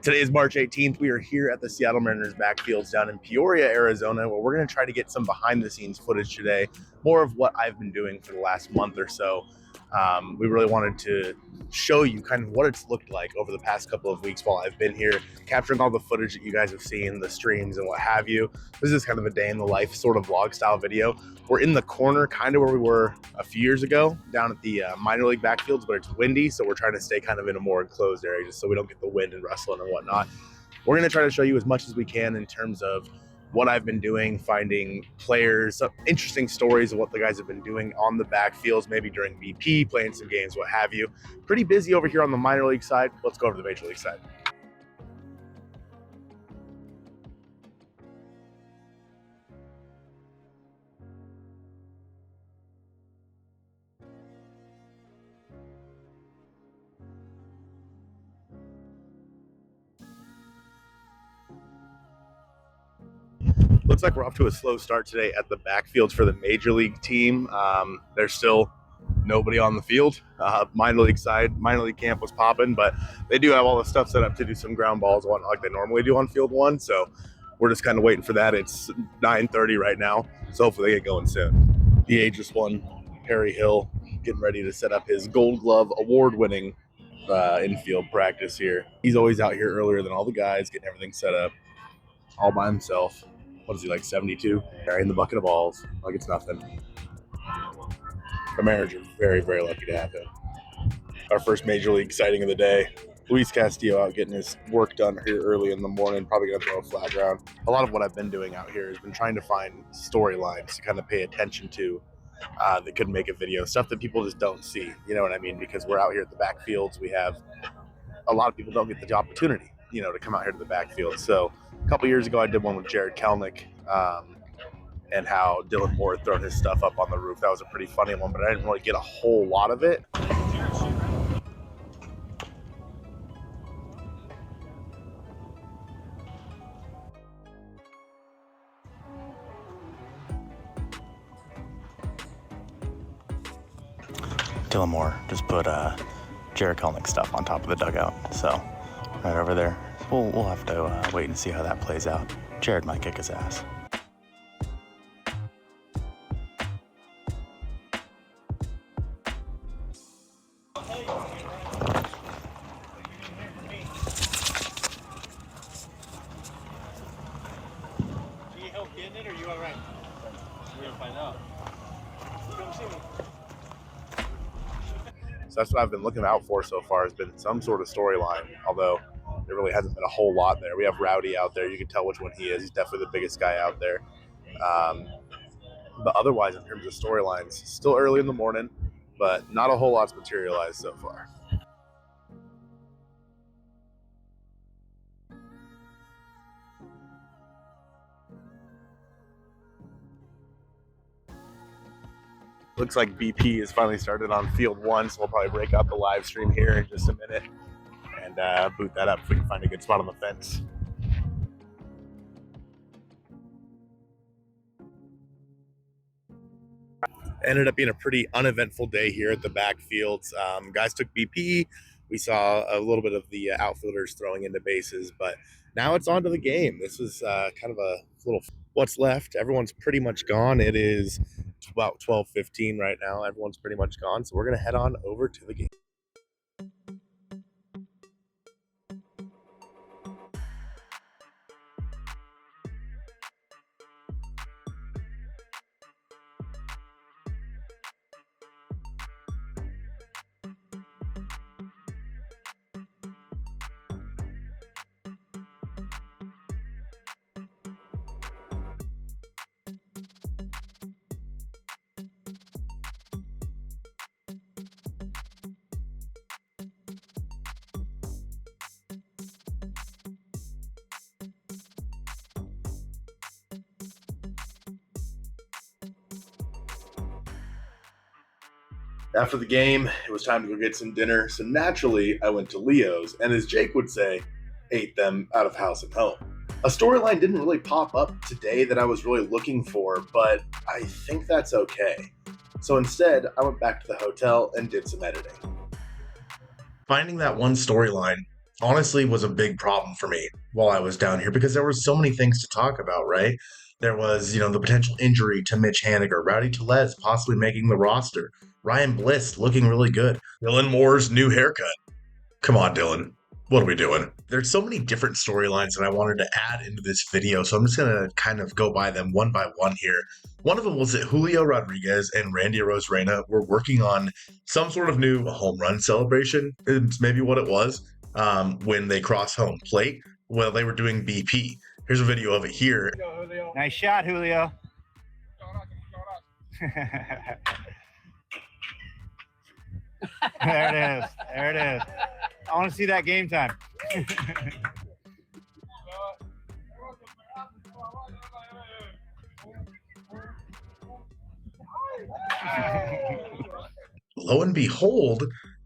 Today is March 18th. We are here at the Seattle Mariners backfields down in Peoria, Arizona, where we're going to try to get some behind the scenes footage today, more of what I've been doing for the last month or so. We really wanted to show you kind of what it's looked like over the past couple of weeks while I've been here, capturing all the footage that you guys have seen, the streams and what have you. This is kind of a day in the life sort of vlog style video. We're in the corner kind of where we were a few years ago down at the minor league backfields, but it's windy, so we're trying to stay kind of in a more enclosed area just so we don't get the wind and rustling and whatnot. We're going to try to show you as much as we can in terms of what I've been doing, finding players, some interesting stories of what the guys have been doing on the backfields, maybe during BP, playing some games, what have you. Pretty busy over here on the minor league side. Let's go over to the major league side. Looks like we're off to a slow start today at the backfields for the major league team. There's still nobody on the field. Minor league side, minor league camp was popping, but they do have all the stuff set up to do some ground balls and whatnot like they normally do on field one. So we're just kind of waiting for that. It's 9:30 right now, so hopefully they get going soon. The ageless one, Perry Hill, getting ready to set up his Gold Glove award-winning infield practice here. He's always out here earlier than all the guys, getting everything set up all by himself. What is he, like 72? Carrying the bucket of balls like it's nothing. The Mariners are very, very lucky to have him. Our first major league sighting of the day. Luis Castillo out getting his work done here early in the morning, probably going to throw a flat ground. A lot of what I've been doing out here has been trying to find storylines to kind of pay attention to that could make a video, stuff that people just don't see, you know what I mean? Because we're out here at the backfields, we have a lot of people don't get the opportunity, you know, to come out here to the backfield. So a couple years ago, I did one with Jared Kelnick and how Dylan Moore had thrown his stuff up on the roof. That was a pretty funny one, but I didn't really get a whole lot of it. Dylan Moore just put Jared Kelnick stuff on top of the dugout, so right over there. We'll have to wait and see how that plays out. Jared might kick his ass. Need help getting it, or you all right? We're gonna find out. Come see me. So that's what I've been looking out for so far, has been some sort of storyline, although there really hasn't been a whole lot there. We have Rowdy out there. You can tell which one he is. He's definitely the biggest guy out there. But otherwise, in terms of storylines, still early in the morning, but not a whole lot's materialized so far. Looks like BP has finally started on field one, so we'll probably break out the live stream here in just a minute and boot that up if we can find a good spot on the fence. Ended up being a pretty uneventful day here at the backfields. Guys took BP. We saw a little bit of the outfielders throwing into bases, but now it's on to the game. This was kind of a little what's left. Everyone's pretty much gone. It is about 12:15 right now. Everyone's pretty much gone, so we're going to head on over to the game. After the game, it was time to go get some dinner, so naturally I went to Leo's, and as Jake would say, ate them out of house and home. A storyline didn't really pop up today that I was really looking for, but I think that's okay. So instead, I went back to the hotel and did some editing. Finding that one storyline honestly was a big problem for me while I was down here because there were so many things to talk about, right? There was, the potential injury to Mitch Haniger, Rowdy Tellez possibly making the roster, Ryan Bliss looking really good, Dylan Moore's new haircut. Come on, Dylan. What are we doing? There's so many different storylines that I wanted to add into this video, so I'm just going to kind of go by them one by one here. One of them was that Julio Rodriguez and Randy Arozarena were working on some sort of new home run celebration. It's maybe what it was when they crossed home plate. Well, they were doing BP. Here's a video of it here. Nice shot, Julio. There it is. There it is. I want to see that game time. Lo and behold,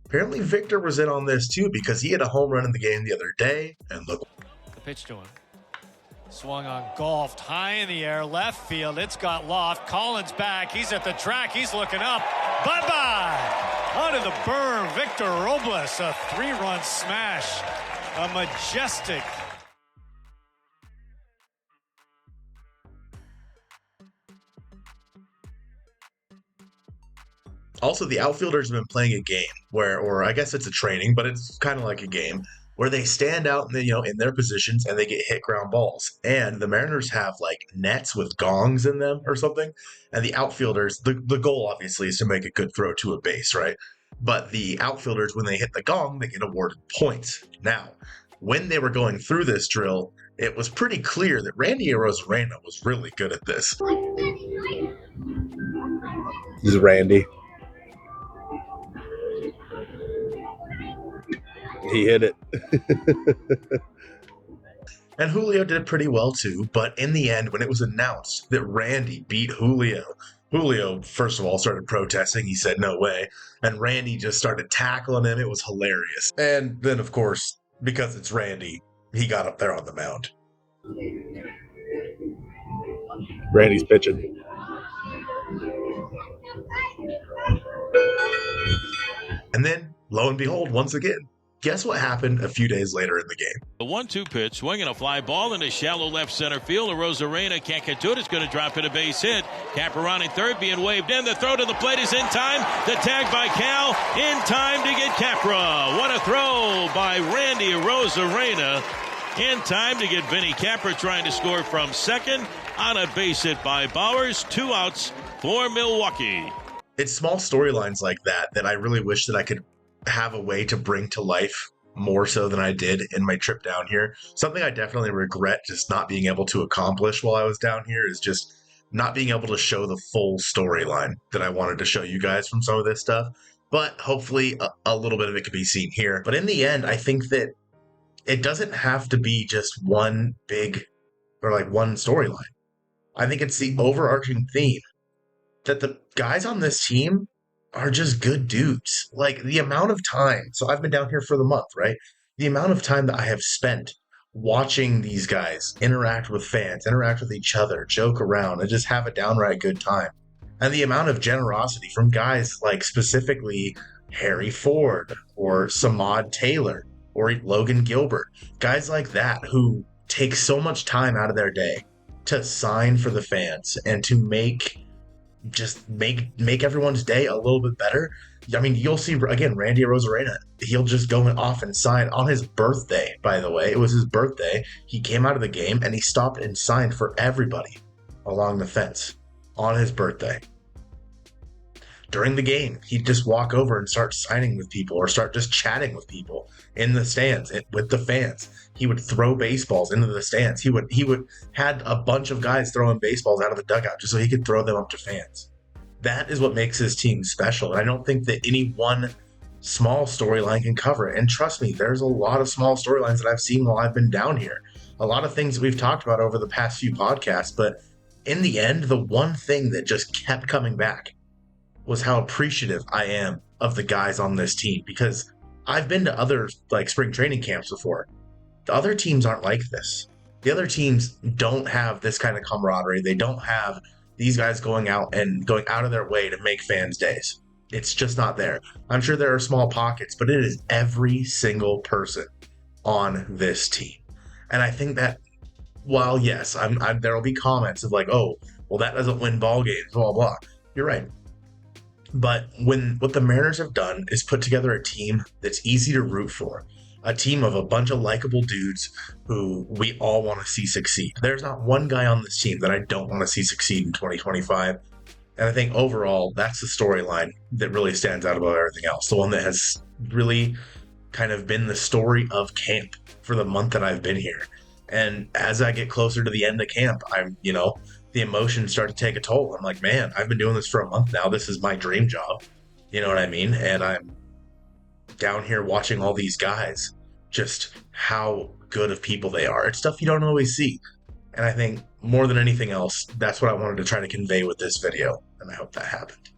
apparently Victor was in on this too because he had a home run in the game the other day. And look. The pitch to him. Swung on, golfed high in the air, left field. It's got loft. Collins back. He's at the track. He's looking up. Bye-bye. Onto the berm. Victor Robles, a 3-run smash. A majestic. Also, the outfielders have been playing a game where, or I guess it's a training, but it's kind of like a game where they stand out, in their positions and they get hit ground balls. And the Mariners have like nets with gongs in them or something. And the outfielders, the goal obviously is to make a good throw to a base, right? But the outfielders, when they hit the gong, they get awarded points. Now, when they were going through this drill, it was pretty clear that Randy Arozarena was really good at this. This is Randy. He hit it. And Julio did pretty well too, but in the end, when it was announced that Randy beat Julio, first of all, started protesting. He said, no way. And Randy just started tackling him. It was hilarious. And then, of course, because it's Randy, he got up there on the mound. Randy's pitching. And then, lo and behold, once again, guess what happened a few days later in the game? The 1-2 pitch, swinging a fly ball into shallow left center field. Arozarena can't get to it. It's going to drop it a base hit. Caprarani third being waved in. The throw to the plate is in time. The tag by Cal in time to get Capra. What a throw by Randy Arozarena. In time to get Vinny Capra trying to score from second on a base hit by Bowers. 2 outs for Milwaukee. It's small storylines like that I really wish that I could have a way to bring to life more so than I did in my trip down here. Something I definitely regret just not being able to accomplish while I was down here is just not being able to show the full storyline that I wanted to show you guys from some of this stuff. But hopefully a little bit of it could be seen here. But in the end, I think that it doesn't have to be just one big or like one storyline. I think it's the overarching theme that the guys on this team are just good dudes. Like the amount of time, so I've been down here for the month, right? The amount of time that I have spent watching these guys interact with fans, interact with each other, joke around, and just have a downright good time. And the amount of generosity from guys like specifically Harry Ford or Samad Taylor or Logan Gilbert, guys like that who take so much time out of their day to sign for the fans and to make everyone's day a little bit better. I mean, you'll see, again, Randy Arozarena, he'll just go off and sign on his birthday, by the way. It was his birthday. He came out of the game and he stopped and signed for everybody along the fence on his birthday. During the game, he'd just walk over and start signing with people or start just chatting with people in the stands with the fans. He would throw baseballs into the stands. He would had a bunch of guys throwing baseballs out of the dugout just so he could throw them up to fans. That is what makes his team special. And I don't think that any one small storyline can cover it. And trust me, there's a lot of small storylines that I've seen while I've been down here. A lot of things that we've talked about over the past few podcasts. But in the end, the one thing that just kept coming back was how appreciative I am of the guys on this team, because I've been to other like spring training camps before. The other teams aren't like this. The other teams don't have this kind of camaraderie. They don't have these guys going out of their way to make fans' days. It's just not there. I'm sure there are small pockets, but it is every single person on this team. And I think that while, yes, there will be comments of like, oh, well, that doesn't win ball games, blah, blah. You're right. But what the Mariners have done is put together a team that's easy to root for, a team of a bunch of likable dudes who we all want to see succeed. There's not one guy on this team that I don't want to see succeed in 2025. And I think overall, that's the storyline that really stands out above everything else. The one that has really kind of been the story of camp for the month that I've been here. And as I get closer to the end of camp, the emotions start to take a toll. I'm like, man, I've been doing this for a month now. This is my dream job. You know what I mean? And I'm down here watching all these guys, just how good of people they are. It's stuff you don't always see. And I think more than anything else, that's what I wanted to try to convey with this video. And I hope that happened.